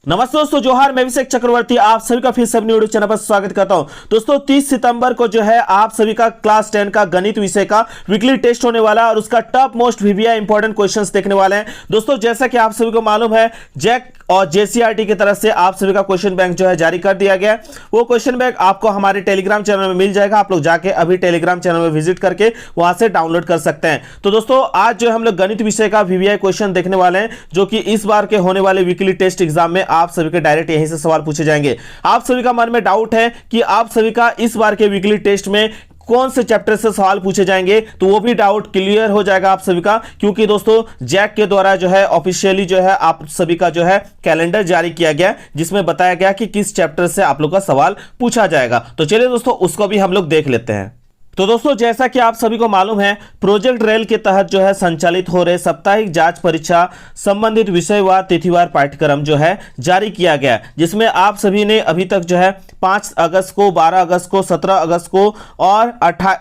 नमस्ते दोस्तों, जोहार। मैं अभिषेक चक्रवर्ती आप सभी का फिर से अपनी यूट्यूब चैनल पर स्वागत करता हूं। दोस्तों 30 सितंबर को जो है आप सभी का क्लास 10 का गणित विषय का वीकली टेस्ट होने वाला है और उसका top most VVI important questions देखने वाले हैं। दोस्तों जैसा कि आप सभी को मालूम है, जैक और जेसीईआरटी की तरफ से आप सभी का क्वेश्चन बैंक जो है जारी कर दिया गया है। वो क्वेश्चन बैंक आपको हमारे टेलीग्राम चैनल में मिल जाएगा। आप लोग जाके अभी टेलीग्राम चैनल में विजिट करके वहां से डाउनलोड कर सकते हैं। तो दोस्तों आज जो हम लोग गणित विषय का वीवीआई क्वेश्चन देखने वाले हैं, जो कि इस बार के होने वाले वीकली टेस्ट एग्जाम में आप सभी के डायरेक्ट यहीं से सवाल पूछे जाएंगे। आप सभी का मन में डाउट है कि आप सभी का इस बार के वीकली टेस्ट में कौन से चैप्टर से सवाल पूछे जाएंगे, तो वो भी डाउट क्लियर हो जाएगा आप सभी का, क्योंकि दोस्तों जैक के द्वारा जो है ऑफिशियली जो है आप सभी का जो है कैलेंडर जारी किया गया, जिसमें बताया गया कि किस चैप्टर से आप लोग का सवाल पूछा जाएगा। तो चलिए दोस्तों उसको भी हम लोग देख लेते हैं। तो दोस्तों जैसा कि आप सभी को मालूम है, प्रोजेक्ट रेल के तहत जो है संचालित हो रहे साप्ताहिक जांच परीक्षा संबंधित विषयवार तिथिवार पाठ्यक्रम जो है जारी किया गया, जिसमें आप सभी ने अभी तक जो है 5 अगस्त को, 12 अगस्त को, 17 अगस्त को और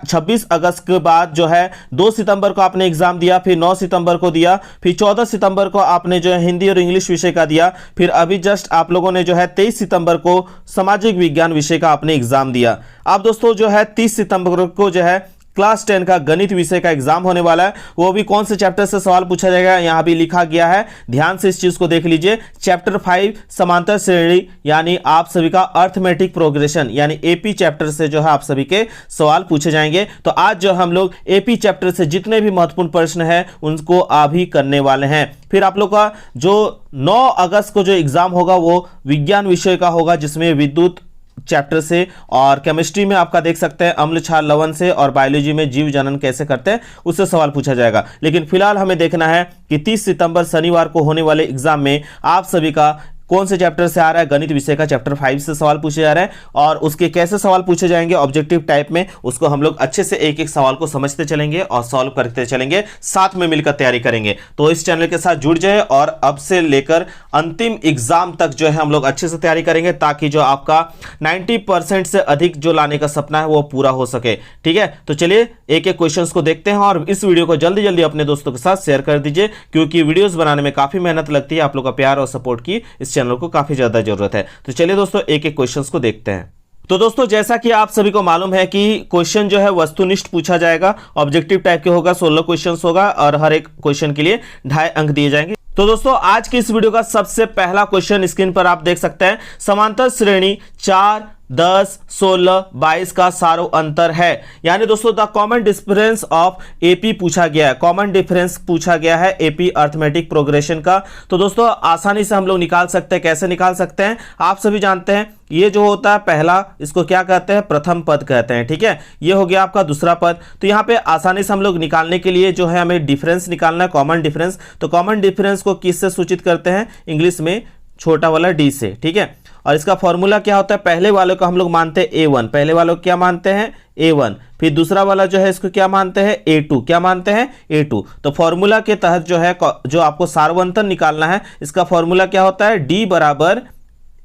26 अगस्त के बाद जो है 2 सितंबर को आपने एग्जाम दिया, फिर 9 सितंबर को दिया, फिर 14 सितंबर को आपने जो है हिंदी और इंग्लिश विषय का दिया, फिर अभी जस्ट आप लोगों ने जो है 23 सितंबर को सामाजिक विज्ञान विषय का आपने एग्जाम दिया। अब दोस्तों जो है 30 सितंबर को जो है क्लास 10 का गणित विषय का एग्जाम होने वाला है। वो भी कौन से चैप्टर से सवाल पूछा जाएगा यहां भी लिखा गया है, ध्यान से इस चीज को देख लीजिए। चैप्टर 5 समांतर श्रेणी यानी आप सभी का अर्थमेटिक प्रोग्रेशन यानी एपी चैप्टर से जो है आप सभी के सवाल पूछे जाएंगे। तो आज जो हम लोग एपी चैप्टर से जितने भी महत्वपूर्ण प्रश्न है उनको अभी करने वाले हैं। फिर आप लोग का जो 9 अगस्त को जो एग्जाम होगा वो विज्ञान विषय का होगा, जिसमें विद्युत चैप्टर से और केमिस्ट्री में आपका देख सकते हैं अम्ल क्षार लवण से, और बायोलॉजी में जीव जनन कैसे करते हैं उससे सवाल पूछा जाएगा। लेकिन फिलहाल हमें देखना है कि 30 सितंबर शनिवार को होने वाले एग्जाम में आप सभी का कौन से चैप्टर से आ रहा है। गणित विषय का चैप्टर 5 से सवाल पूछे जा रहे हैं और उसके कैसे सवाल पूछे जाएंगे ऑब्जेक्टिव टाइप में, उसको हम लोग अच्छे से एक एक सवाल को समझते चलेंगे और सॉल्व करते चलेंगे, साथ में मिलकर तैयारी करेंगे। तो इस चैनल के साथ जुड़ जाए और अब से लेकर अंतिम एग्जाम तक जो है हम लोग अच्छे से तैयारी करेंगे, ताकि जो आपका 90% से अधिक जो लाने का सपना है वो पूरा हो सके। ठीक है, तो चलिए एक एक क्वेश्चन को देखते हैं और इस वीडियो को जल्दी जल्दी अपने दोस्तों के साथ शेयर कर दीजिए, क्योंकि वीडियोस बनाने में काफी मेहनत लगती है। आप लोग का प्यार और सपोर्ट की इस चैनल को काफी ज्यादा जरूरत है। तो चलिए दोस्तों एक एक क्वेश्चंस को देखते हैं। तो दोस्तों जैसा कि आप सभी को मालूम है कि क्वेश्चन जो है वस्तुनिष्ठ पूछा जाएगा, ऑब्जेक्टिव टाइप के होगा, 16 क्वेश्चंस होगा और हर एक क्वेश्चन के लिए 2.5 अंक दिए जाएंगे। तो दोस्तों आज की इस वीडियो का सबसे पहला क्वेश्चन स्क्रीन पर आप देख सकते हैं। समांतर श्रेणी 4, 10, 16, 22 का सारो अंतर है, यानी दोस्तों the common difference of AP पूछा गया है। कॉमन डिफरेंस पूछा गया है एपी अर्थमेटिक प्रोग्रेशन का। तो दोस्तों आसानी से हम लोग निकाल सकते हैं। कैसे निकाल सकते हैं आप सभी जानते हैं। ये जो होता है पहला, इसको क्या कहते हैं, प्रथम पद कहते हैं। ठीक है, ये हो गया आपका दूसरा पद। तो यहाँ पे आसानी से हम लोग निकालने के लिए जो है हमें डिफरेंस निकालना है, कॉमन डिफरेंस। तो कॉमन डिफरेंस को किससे सूचित करते हैं, इंग्लिश में छोटा वाला डी से। ठीक है, और इसका फॉर्मूला क्या होता है, पहले वाले को हम लोग मानते हैं A1, पहले वालों को क्या मानते हैं A1, फिर दूसरा वाला जो है इसको क्या मानते हैं A2, क्या मानते हैं A2। तो फॉर्मूला के तहत जो है जो आपको सारवंतन निकालना है, इसका फॉर्मूला क्या होता है, D बराबर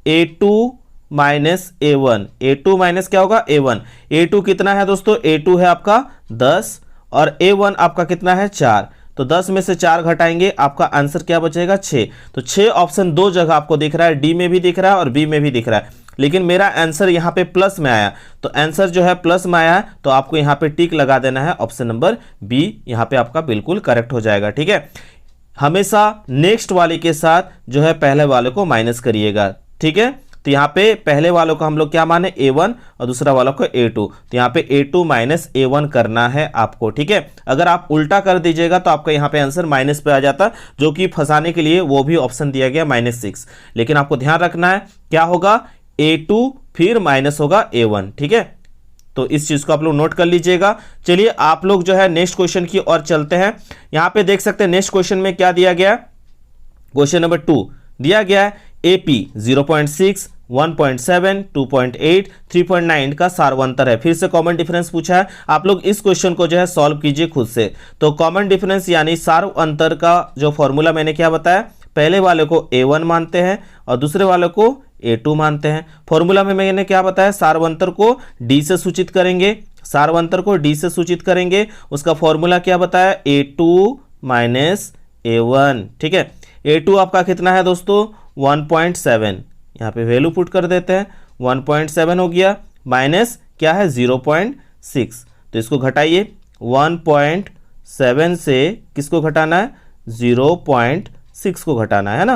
A2 minus A1। A2 minus क्या होगा A1। A2 कितना है दोस्तों, A2 है आपका 10 और A1 आपका कितना है 4। तो 10 में से 4 घटाएंगे, आपका आंसर क्या बचेगा 6। तो 6 ऑप्शन 2 जगह आपको दिख रहा है, डी में भी दिख रहा है और बी में भी दिख रहा है, लेकिन मेरा आंसर यहाँ पे प्लस में आया। तो आंसर जो है प्लस में आया है, तो आपको यहाँ पे टिक लगा देना है, ऑप्शन नंबर बी यहाँ पे आपका बिल्कुल करेक्ट हो जाएगा। ठीक है, हमेशा नेक्स्ट वाले के साथ जो है पहले वाले को माइनस करिएगा। ठीक है, तो यहाँ पे पहले वालों को हम लोग क्या माने A1 और दूसरा वालों को A2। तो यहाँ पे A2 माइनस A1 करना है आपको। ठीक है, अगर आप उल्टा कर दीजिएगा तो आपका यहाँ पे आंसर माइनस पे आ जाता, जो कि फंसाने के लिए वो भी ऑप्शन दिया गया -6। लेकिन आपको ध्यान रखना है क्या होगा, A2 फिर माइनस होगा A1। ठीक है, तो इस चीज को आप लोग नोट कर लीजिएगा। चलिए आप लोग जो है नेक्स्ट क्वेश्चन की ओर चलते हैं। यहाँ पे देख सकते हैं नेक्स्ट क्वेश्चन में क्या दिया गया, क्वेश्चन नंबर 2 दिया गया है AP 0.6, 1.7, 2.8, 3.9 का सारवंतर है। फिर से कॉमन डिफरेंस पूछा है, आप लोग इस क्वेश्चन को जो है सॉल्व कीजिए खुद से। तो कॉमन डिफरेंस यानी सारवंतर का जो फॉर्मूला मैंने क्या बताया, पहले वाले को A1 मानते हैं और दूसरे वाले को A2 मानते हैं। फॉर्मूला में मैंने क्या बताया, सारवंतर को D से सूचित करेंगे, सारवंतर को D से सूचित करेंगे। उसका फॉर्मूला क्या बताया, A2 माइनस A1। ठीक है, A2 आपका कितना है दोस्तों, 1.7, यहाँ पे वैल्यू पुट कर देते हैं, 1.7 हो गया, माइनस क्या है 0.6, तो इसको घटाइए, 1.7 से किसको घटाना है, 0.6 को घटाना है ना,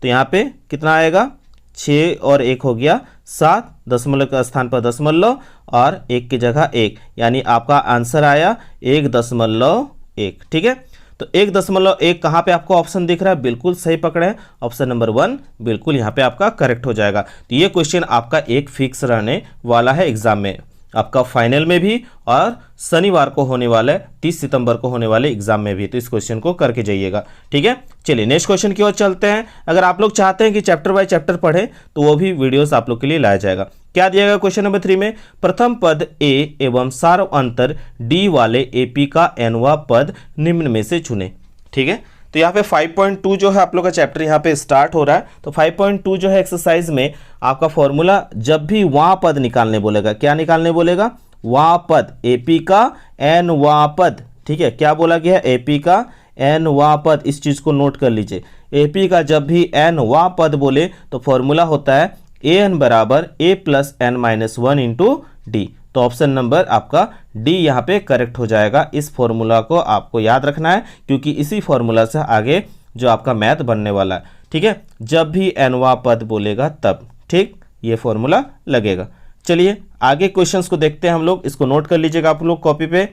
तो यहाँ पे कितना आएगा, 6 और 1 हो गया 7, दशमलव के स्थान पर दशमलव और 1 की जगह 1, यानी आपका आंसर आया 1.1। ठीक है, तो 1.1 कहाँ पे आपको ऑप्शन दिख रहा है, बिल्कुल सही पकड़े हैं, ऑप्शन नंबर 1 बिल्कुल यहाँ पे आपका करेक्ट हो जाएगा। तो ये क्वेश्चन आपका एक फिक्स रहने वाला है एग्जाम में, आपका फाइनल में भी और शनिवार को होने वाले 30 सितंबर को होने वाले एग्जाम में भी, तो इस क्वेश्चन को करके जाइएगा। ठीक है, चलिए नेक्स्ट क्वेश्चन की ओर चलते हैं। अगर आप लोग चाहते हैं कि चैप्टर बाय चैप्टर पढ़ें तो वो भी वीडियोस आप लोग के लिए लाया जाएगा। क्या दिया गया क्वेश्चन नंबर 3 में, प्रथम पद ए एवं सार्व अंतर डी वाले एपी का एनवा पद निम्न में से चुने। ठीक है, तो यहाँ पे 5.2 जो है आप लोग का चैप्टर यहाँ पे स्टार्ट हो रहा है। तो 5.2 जो है एक्सरसाइज में आपका फॉर्मूला, जब भी वहाँ पद निकालने बोलेगा, क्या निकालने बोलेगा, वहाँ पद, एपी का एन वहाँ पद। ठीक है, क्या बोला गया है, एपी का एन वहाँ पद, इस चीज़ को नोट कर लीजिए। एपी का जब भी एन वहाँ पद बोले तो फॉर्मूला होता है ए एन बराबर A plus N minus 1 into D. तो ऑप्शन नंबर आपका डी यहाँ पे करेक्ट हो जाएगा। इस फॉर्मूला को आपको याद रखना है क्योंकि इसी फॉर्मूला से आगे जो आपका मैथ बनने वाला है। ठीक है, जब भी एनवा पद बोलेगा तब, ठीक, ये फॉर्मूला लगेगा। चलिए आगे क्वेश्चंस को देखते हैं हम लोग, इसको नोट कर लीजिएगा आप लोग कॉपी पे।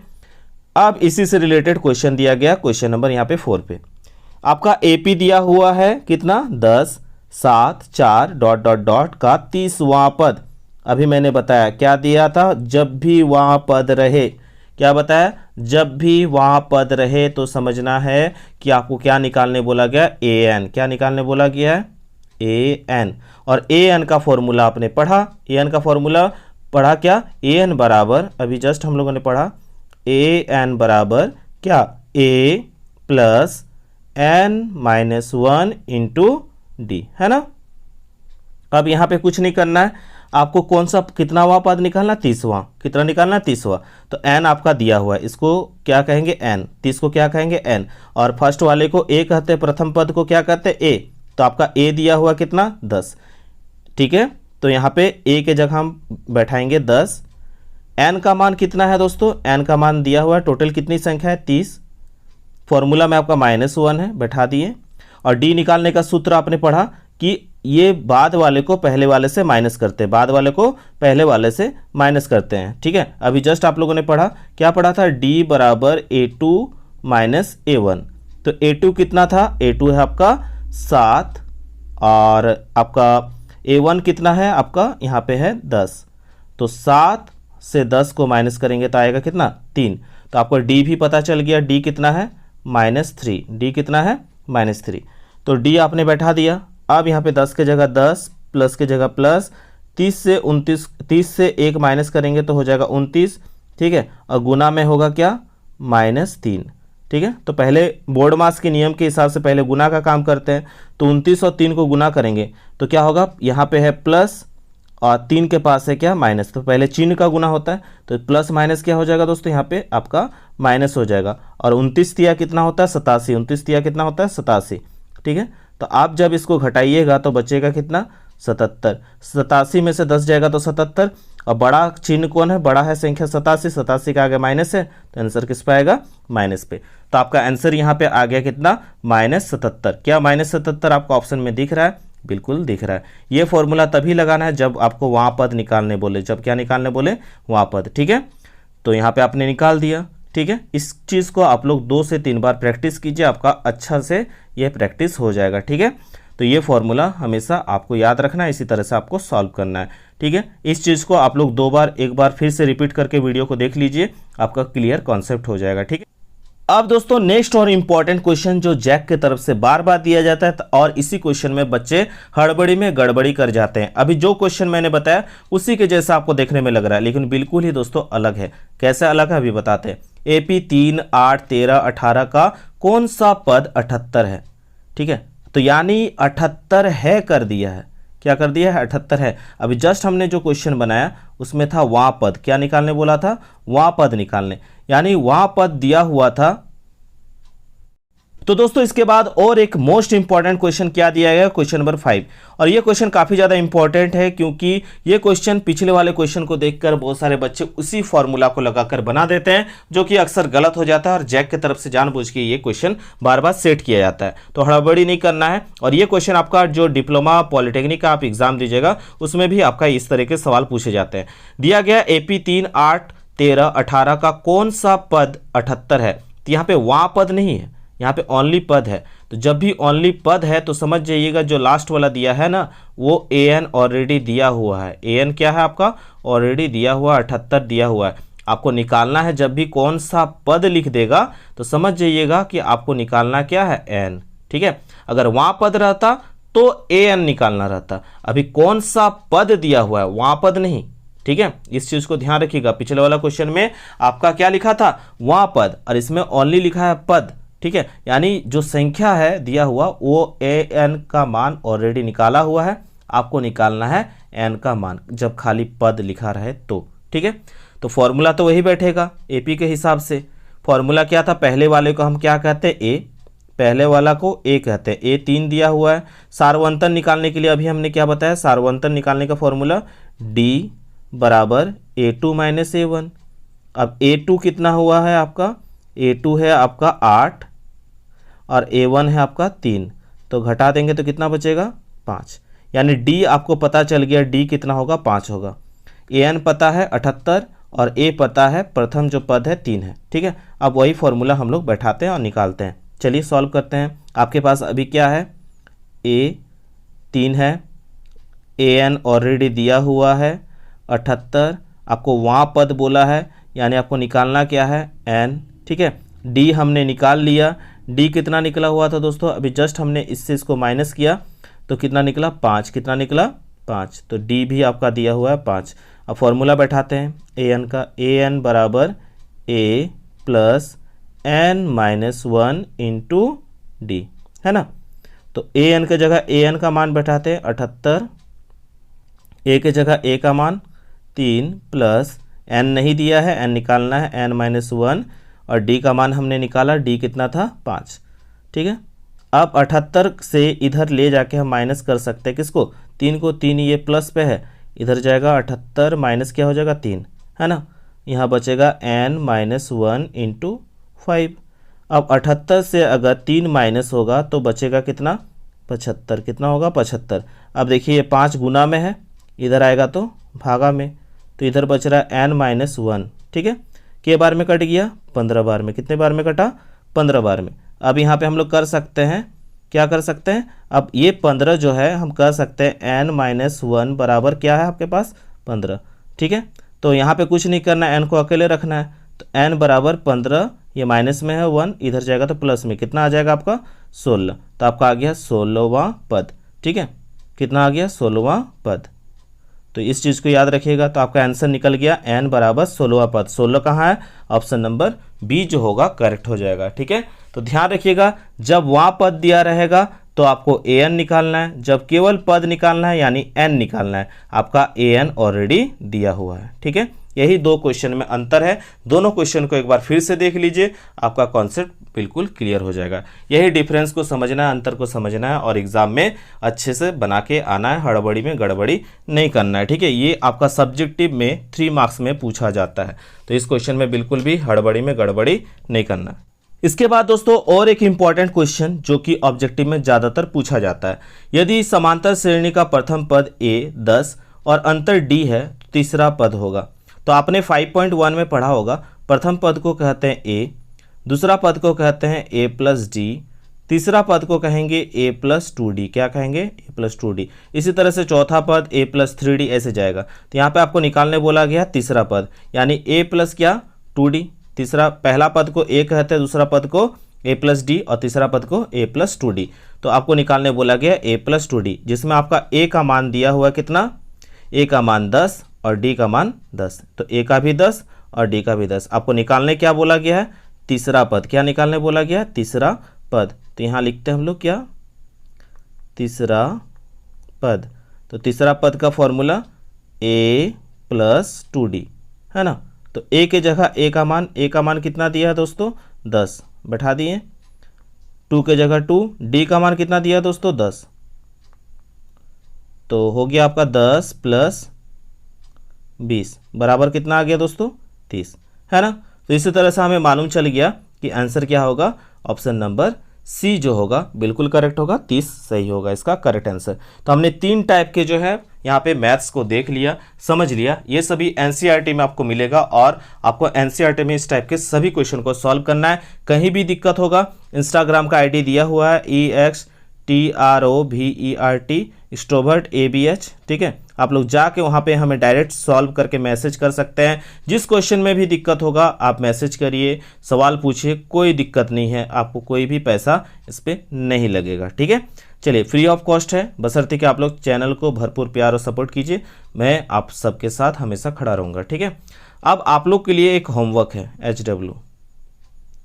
अब इसी से रिलेटेड क्वेश्चन दिया गया, क्वेश्चन नंबर यहाँ पे 4 पे आपका एपी दिया हुआ है कितना, 10, 7, 4 डॉट डॉट डॉट का 30वां पद। अभी मैंने बताया क्या दिया था, जब भी वहाँ पद रहे, क्या बताया, जब भी वहाँ पद रहे तो समझना है कि आपको क्या निकालने बोला गया, ए एन। क्या निकालने बोला गया है, ए एन। और ए एन का फॉर्मूला आपने पढ़ा, ए एन का फॉर्मूला पढ़ा क्या, ए एन बराबर, अभी जस्ट हम लोगों ने पढ़ा, ए एन बराबर क्या, A plus N minus 1 into D, है ना। अब यहाँ पे कुछ नहीं करना है, आपको कौन सा कितनावा पद निकालना, 30वां। कितना निकालना, 30वां। तो n आपका दिया हुआ है, इसको क्या कहेंगे, n, 30 को क्या कहेंगे, n, और फर्स्ट वाले को a कहते हैं, प्रथम पद को क्या कहते हैं, a। तो आपका a दिया हुआ कितना, 10। ठीक है, तो यहाँ पे a के जगह हम बैठाएंगे 10। n का मान कितना है दोस्तों, n का मान दिया हुआ है, टोटल कितनी संख्या है, 30। फॉर्मूला में आपका -1 है, बैठा दिए। और d निकालने का सूत्र आपने पढ़ा कि ये बाद वाले को पहले वाले से माइनस करते हैं, बाद वाले को पहले वाले से माइनस करते हैं। ठीक है, अभी जस्ट आप लोगों ने पढ़ा, क्या पढ़ा था, d बराबर a2 माइनस a1। तो a2 कितना था, a2 है आपका 7 और आपका a1 कितना है आपका, यहाँ पे है 10। तो 7 से 10 को माइनस करेंगे तो आएगा कितना, 3। तो आपको d भी पता चल गया, d कितना है, -3। d कितना है, -3। तो d आपने बैठा दिया। अब यहाँ पे 10 के जगह 10, प्लस के जगह प्लस, 30 से 29, 30 से 1 माइनस करेंगे तो हो जाएगा 29। ठीक है, और गुना में होगा क्या, -3। ठीक है, तो पहले बोर्ड मास के नियम के हिसाब से पहले गुना का काम करते हैं। तो 29 और 3 को गुना करेंगे तो क्या होगा, यहाँ पे है प्लस और 3 के पास है क्या, माइनस। तो पहले चिन्ह का गुना होता है, तो प्लस माइनस क्या हो जाएगा दोस्तों, यहाँ पे आपका माइनस हो जाएगा। और 29 तिया कितना होता है, 87। 29 तिया कितना होता है, 87। ठीक है, तो आप जब इसको घटाइएगा तो बचेगा कितना, 77। 87 में से 10 जाएगा तो 77। और बड़ा चिन्ह कौन है, बड़ा है संख्या 87, 87 का आगे माइनस है, तो आंसर किस पे आएगा, माइनस पे। तो आपका आंसर यहाँ पे आ गया कितना, -77। क्या -77 आपको ऑप्शन में दिख रहा है, बिल्कुल दिख रहा है। ये फॉर्मूला तभी लगाना है जब आपको वहाँ पद निकालने बोले, जब क्या निकालने बोले, वहाँ पद। ठीक है, तो यहाँ पे आपने निकाल दिया। ठीक है, इस चीज़ को आप लोग 2 से 3 बार प्रैक्टिस कीजिए, आपका अच्छा से ये प्रैक्टिस हो जाएगा। ठीक है, तो ये फॉर्मूला हमेशा आपको याद रखना है, इसी तरह से आपको सॉल्व करना है। ठीक है, इस चीज़ को आप लोग 2 बार, 1 बार फिर से रिपीट करके वीडियो को देख लीजिए, आपका क्लियर कॉन्सेप्ट हो जाएगा। ठीक है, अब दोस्तों नेक्स्ट और इम्पॉर्टेंट क्वेश्चन जो जैक की तरफ से बार बार दिया जाता है और इसी क्वेश्चन में बच्चे हड़बड़ी में गड़बड़ी कर जाते हैं। अभी जो क्वेश्चन मैंने बताया उसी के जैसा आपको देखने में लग रहा है, लेकिन बिल्कुल ही दोस्तों अलग है। कैसे अलग है अभी बताते हैं। AP 3, 8, 13, 18 का कौन सा पद 78 है। ठीक है, तो यानी 78 है कर दिया है, क्या कर दिया है, 78 है। अभी जस्ट हमने जो क्वेश्चन बनाया उसमें था वहाँ पद, क्या निकालने बोला था, वहाँ पद निकालने, यानी वहाँ पद दिया हुआ था तो दोस्तों इसके बाद और एक मोस्ट इंपॉर्टेंट क्वेश्चन क्या दिया गया, क्वेश्चन नंबर 5। और ये क्वेश्चन काफ़ी ज़्यादा इंपॉर्टेंट है क्योंकि ये क्वेश्चन पिछले वाले क्वेश्चन को देखकर बहुत सारे बच्चे उसी फॉर्मूला को लगाकर बना देते हैं, जो कि अक्सर गलत हो जाता है और जैक की तरफ से जानबूझ के ये क्वेश्चन बार बार सेट किया जाता है। तो हड़बड़ी नहीं करना है। और ये क्वेश्चन आपका जो डिप्लोमा पॉलिटेक्निक का आप एग्जाम दीजिएगा उसमें भी आपका इस तरह के सवाल पूछे जाते हैं। दिया गया AP 3, 8, 13, 18 का कौन सा पद 78 है। तो यहाँ पे वहाँ पद नहीं है, यहाँ पे ओनली पद है। तो जब भी ओनली पद है तो समझ जाइएगा जो लास्ट वाला दिया है ना वो an ऑलरेडी दिया हुआ है। an क्या है आपका, ऑलरेडी दिया हुआ 78 दिया हुआ है। आपको निकालना है, जब भी कौन सा पद लिख देगा तो समझ जाइएगा कि आपको निकालना क्या है, n। ठीक है, अगर वहाँ पद रहता तो an निकालना रहता। अभी कौन सा पद दिया हुआ है, वहाँ पद नहीं। ठीक है, इस चीज़ को ध्यान रखिएगा। पिछले वाला क्वेश्चन में आपका क्या लिखा था, वहाँ पद, और इसमें ओनली लिखा है पद। ठीक है, यानी जो संख्या है दिया हुआ वो an का मान ऑलरेडी निकाला हुआ है। आपको निकालना है n का मान जब खाली पद लिखा रहे तो। ठीक है, तो फॉर्मूला तो वही बैठेगा AP के हिसाब से। फॉर्मूला क्या था, पहले वाले को हम क्या कहते हैं, A, पहले वाला को A कहते हैं। A 3 दिया हुआ है। सार्वंतन निकालने के लिए अभी हमने क्या बताया, सार्वंतन निकालने का फॉर्मूला D बराबर A2 माइनस A1। अब A2 कितना हुआ है आपका, A2 है आपका 8 और A1 है आपका 3, तो घटा देंगे तो कितना बचेगा, 5। यानी D आपको पता चल गया, D कितना होगा, 5 होगा। an पता है 78 और A पता है प्रथम जो पद है 3 है। ठीक है, अब वही फॉर्मूला हम लोग बैठाते हैं और निकालते हैं। चलिए सॉल्व करते हैं। आपके पास अभी क्या है, A 3 है, an ऑलरेडी दिया हुआ है 78, आपको वहाँ पद बोला है, यानी आपको निकालना क्या है, n। ठीक है, D हमने निकाल लिया। D कितना निकला हुआ था दोस्तों, अभी जस्ट हमने इससे इसको माइनस किया तो कितना निकला, 5। कितना निकला, 5। तो D भी आपका दिया हुआ है 5। अब फॉर्मूला बैठाते हैं an का, an बराबर A plus n minus 1 into D, है ना। तो an के जगह an का मान बैठाते हैं 78, A के जगह A का मान 3 प्लस n नहीं दिया है, n निकालना है, n माइनस 1, और D का मान हमने निकाला, D कितना था, 5। ठीक है, अब 78 से इधर ले जाके हम माइनस कर सकते हैं किसको, 3 को। 3 ये प्लस पे है, इधर जाएगा 78 माइनस क्या हो जाएगा, 3, है ना। यहाँ बचेगा n माइनस 1 इंटू 5। अब 78 से अगर 3 माइनस होगा तो बचेगा कितना, 75। कितना होगा, 75। अब देखिए ये 5 गुना में है, इधर आएगा तो भागा में, तो इधर बच रहा है n माइनस 1। ठीक है, के बार में कट गया, 15 बार में। कितने बार में कटा, 15 बार में। अब यहाँ पे हम लोग कर सकते हैं, क्या कर सकते हैं, अब ये 15 जो है हम कर सकते हैं n माइनस 1 बराबर क्या है आपके पास, 15। ठीक है, तो यहाँ पे कुछ नहीं करना है, n को अकेले रखना है। तो n बराबर 15, ये माइनस में है 1, इधर जाएगा तो प्लस में, कितना आ जाएगा आपका, 16। तो आपका आ गया 16वां पद। ठीक है, कितना आ गया, 16वां पद। तो इस चीज़ को याद रखिएगा। तो आपका आंसर निकल गया n बराबर 16वां पद। 16 कहाँ है, ऑप्शन नंबर बी जो होगा करेक्ट हो जाएगा। ठीक है, तो ध्यान रखिएगा, जब वहाँ पद दिया रहेगा तो आपको an निकालना है, जब केवल पद निकालना है यानी n निकालना है। आपका an ऑलरेडी दिया हुआ है। ठीक है, यही दो क्वेश्चन में अंतर है। दोनों क्वेश्चन को एक बार फिर से देख लीजिए, आपका कॉन्सेप्ट बिल्कुल क्लियर हो जाएगा। यही डिफरेंस को समझना है, अंतर को समझना है और एग्जाम में अच्छे से बना के आना है, हड़बड़ी में गड़बड़ी नहीं करना है। ठीक है, ये आपका सब्जेक्टिव में 3 मार्क्स में पूछा जाता है, तो इस क्वेश्चन में बिल्कुल भी हड़बड़ी में गड़बड़ी नहीं करना। इसके बाद दोस्तों और एक इम्पॉर्टेंट क्वेश्चन जो कि ऑब्जेक्टिव में ज़्यादातर पूछा जाता है, यदि समांतर श्रेणी का प्रथम पद a 10 और अंतर d है तो तीसरा पद होगा। तो आपने 5.1 में पढ़ा होगा, प्रथम पद को कहते हैं a, दूसरा पद को कहते हैं a प्लस डी, तीसरा पद को कहेंगे a प्लस 2d। क्या कहेंगे, a प्लस 2d। इसी तरह से चौथा पद a प्लस 3d ऐसे जाएगा। तो यहाँ पे आपको निकालने बोला गया तीसरा पद, यानी a प्लस क्या, 2d। तीसरा, पहला पद को a कहते हैं, दूसरा पद को a प्लस डी और तीसरा पद को a प्लस 2d। तो आपको निकालने बोला गया a प्लस 2d, जिसमें आपका a का मान दिया हुआ कितना, a का मान 10 और d का मान 10। तो a का भी 10 और d का भी 10। आपको निकालने क्या बोला गया है, तीसरा पद। क्या निकालने बोला गया, तीसरा पद। तो यहाँ लिखते हैं हम लोग क्या, तीसरा पद। तो तीसरा पद का फॉर्मूला a प्लस 2d, है ना। तो a के जगह a का मान कितना दिया है दोस्तों, 10 बैठा दिए। 2 के जगह 2, डी का मान कितना दिया दोस्तों 10, तो हो गया आपका 10 + 20 बराबर कितना आ गया दोस्तों 30, है ना। तो इसी तरह से हमें मालूम चल गया कि आंसर क्या होगा, ऑप्शन नंबर सी जो होगा बिल्कुल करेक्ट होगा, 30 सही होगा इसका करेक्ट आंसर। तो हमने 3 टाइप के जो है यहाँ पे मैथ्स को देख लिया, समझ लिया, ये सभी एनसीईआरटी में आपको मिलेगा और आपको एनसीईआरटी में इस टाइप के सभी क्वेश्चन को सॉल्व करना है। कहीं भी दिक्कत होगा, इंस्टाग्राम का आईडी दिया हुआ है EXTROVERT एक्सट्रोवर्ट ABH, ठीक है। आप लोग जाके वहाँ पे हमें डायरेक्ट सॉल्व करके मैसेज कर सकते हैं। जिस क्वेश्चन में भी दिक्कत होगा आप मैसेज करिए, सवाल पूछिए, कोई दिक्कत नहीं है, आपको कोई भी पैसा इस पर नहीं लगेगा, ठीक है। चलिए फ्री ऑफ कॉस्ट है, बशर्ते कि आप लोग चैनल को भरपूर प्यार और सपोर्ट कीजिए, मैं आप सबके साथ हमेशा खड़ा रहूँगा, ठीक है। अब आप लोग के लिए एक होमवर्क है HW,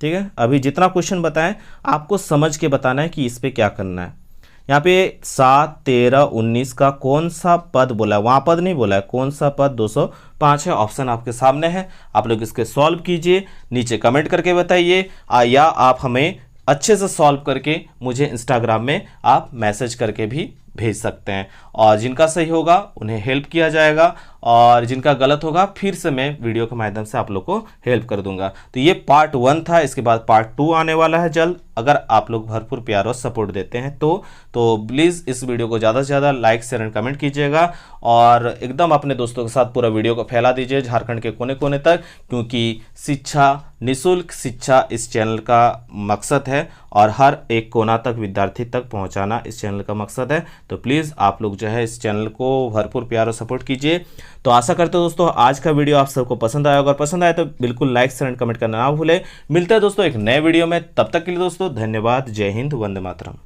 ठीक है। अभी जितना क्वेश्चन बताएं आपको समझ के बताना है कि इस पर क्या करना है। यहाँ पे 7, 13, 19 का कौन सा पद बोला है, वहाँ पद नहीं बोला है, कौन सा पद 205 है, ऑप्शन आपके सामने है। आप लोग इसके सॉल्व कीजिए, नीचे कमेंट करके बताइए, या आप हमें अच्छे से सॉल्व करके मुझे इंस्टाग्राम में आप मैसेज करके भी भेज सकते हैं। और जिनका सही होगा उन्हें हेल्प किया जाएगा और जिनका गलत होगा फिर से मैं वीडियो के माध्यम से आप लोग को हेल्प कर दूंगा। तो ये पार्ट 1 था, इसके बाद पार्ट 2 आने वाला है जल्द। अगर आप लोग भरपूर प्यार और सपोर्ट देते हैं तो प्लीज़ इस वीडियो को ज़्यादा से ज़्यादा लाइक शेयर एंड कमेंट कीजिएगा और एकदम अपने दोस्तों के साथ पूरा वीडियो को फैला दीजिए झारखंड के कोने कोने तक, क्योंकि शिक्षा, निःशुल्क शिक्षा इस चैनल का मकसद है और हर एक कोना तक विद्यार्थी तक पहुंचाना इस चैनल का मकसद है। तो प्लीज़ आप लोग जो है इस चैनल को भरपूर प्यार और सपोर्ट कीजिए। तो आशा करते हो दोस्तों आज का वीडियो आप सबको पसंद आया, अगर पसंद आए तो बिल्कुल लाइक शेयर एंड कमेंट करना ना भूलें। मिलते हैं दोस्तों एक नए वीडियो में, तब तक के लिए दोस्तों धन्यवाद। जय हिंद, वंदे मातरम।